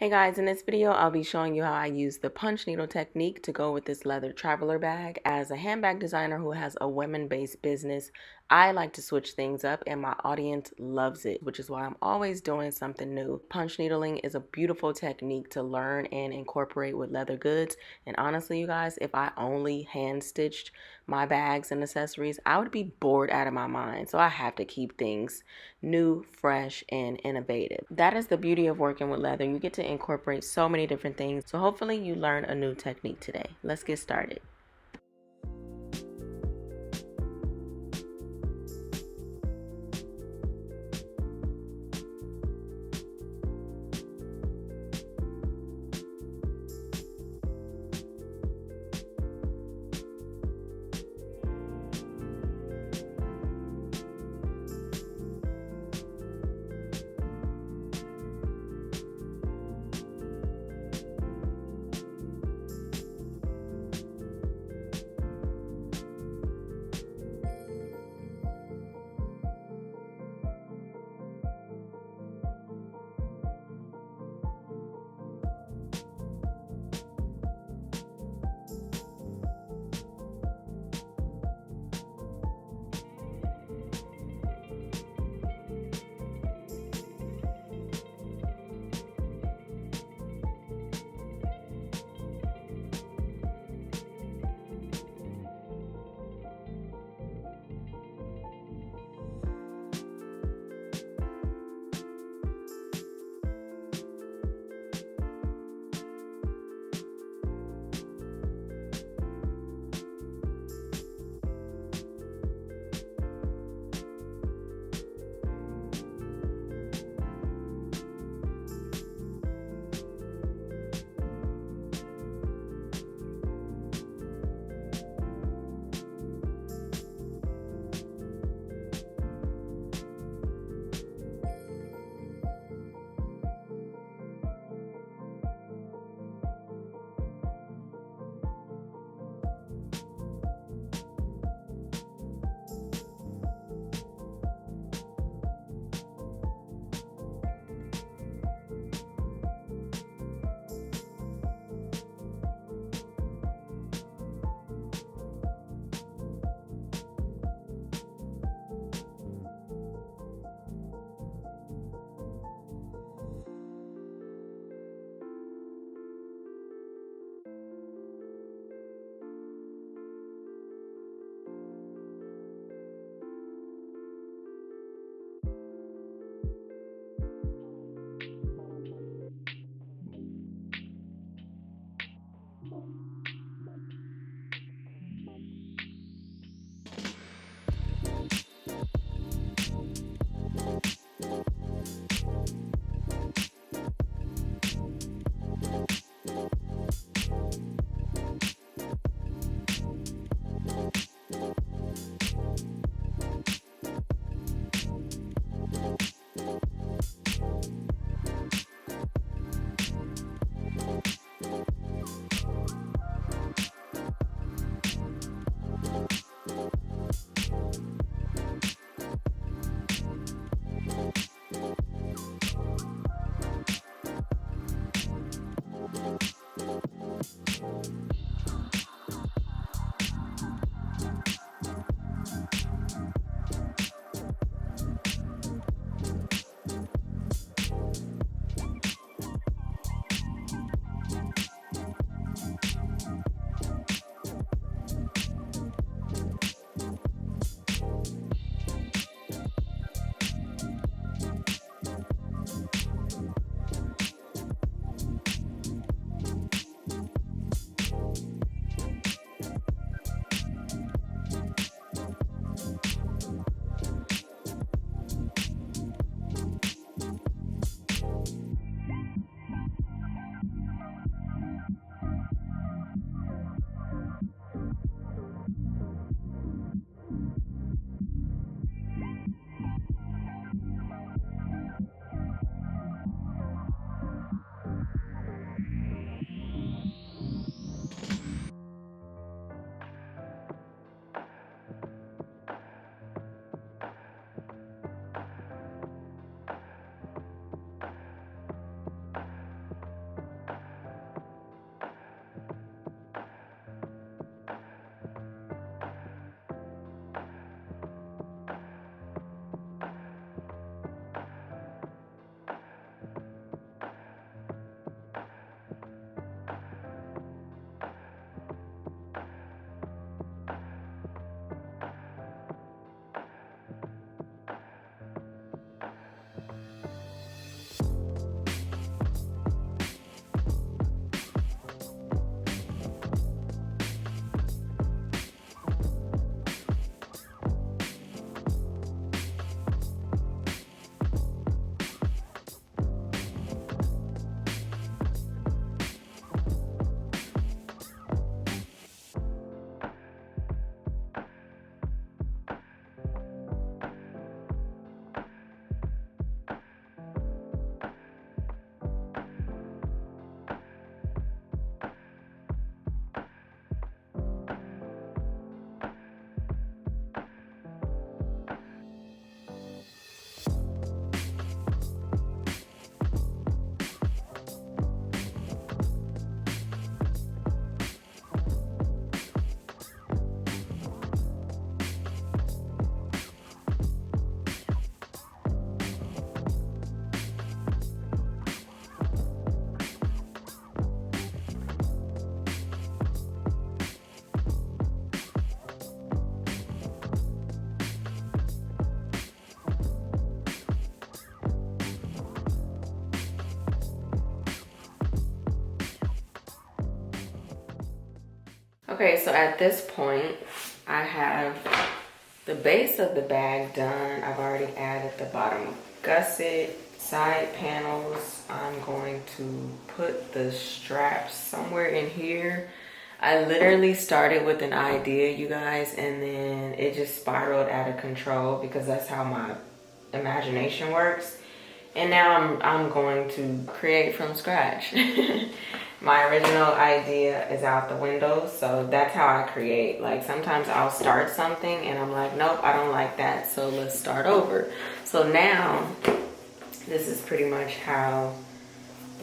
Hey guys, in this video I'll be showing you how I use the punch needle technique to go with this leather traveler bag. As a handbag designer who has a women-based business, I like to switch things up and my audience loves it, which is why I'm always doing something new. Punch needling is a beautiful technique to learn and incorporate with leather goods, and honestly you guys, if I only hand stitched my bags and accessories, I would be bored out of my mind. So I have to keep things new, fresh, and innovative. That is the beauty of working with leather. You get to incorporate so many different things. So hopefully you learn a new technique today. Let's get started. Okay, so at this point, I have the base of the bag done. I've already added the bottom gusset, side panels. I'm going to put the straps somewhere in here. I literally started with an idea, you guys, and then it just spiraled out of control because that's how my imagination works. And now I'm going to create from scratch. My original idea is out the window, so that's how I create. Like sometimes I'll start something and I'm like, nope, I don't like that, so let's start over. So now this is pretty much how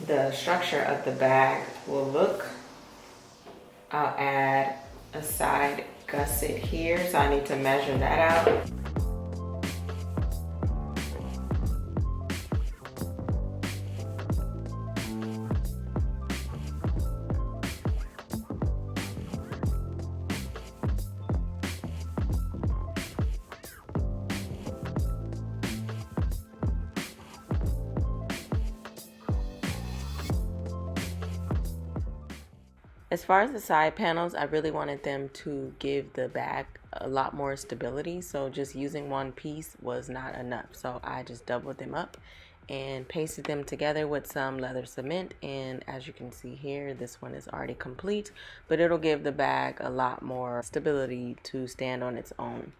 the structure of the bag will look. I'll add a side gusset here, so I need to measure that out. As far as the side panels, I really wanted them to give the bag a lot more stability, so just using one piece was not enough. So I just doubled them up and pasted them together with some leather cement, and as you can see here, this one is already complete, but it'll give the bag a lot more stability to stand on its own.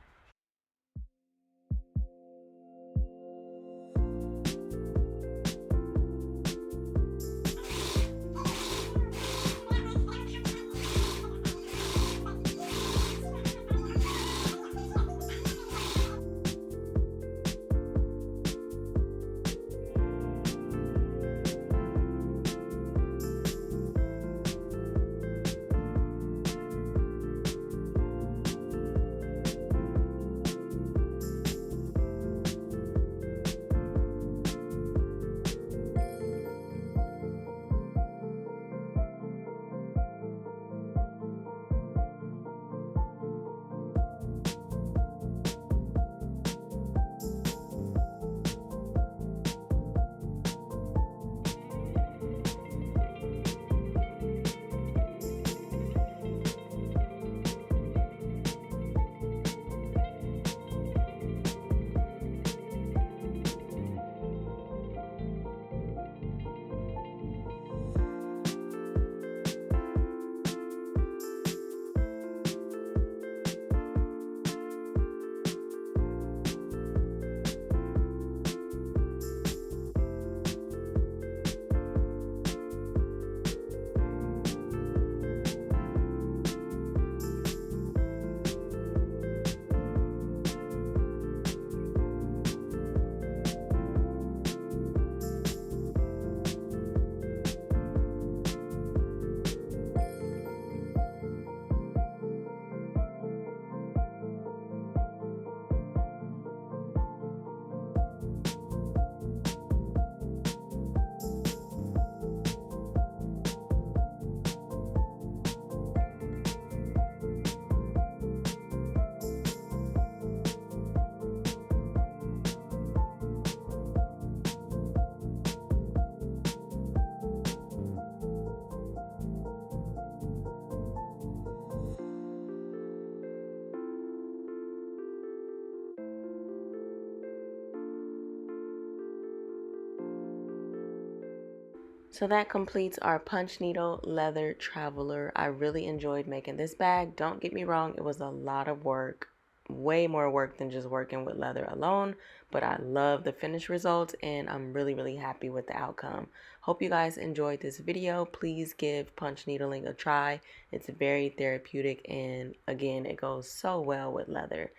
So that completes our punch needle leather traveler. I really enjoyed making this bag. Don't get me wrong, it was a lot of work, way more work than just working with leather alone, but I love the finished results and I'm really happy with the outcome. Hope you guys enjoyed this video. Please give punch needling a try. It's very therapeutic and again, it goes so well with leather.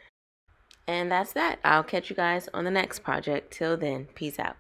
And that's that. I'll catch you guys on the next project. Till then, peace out.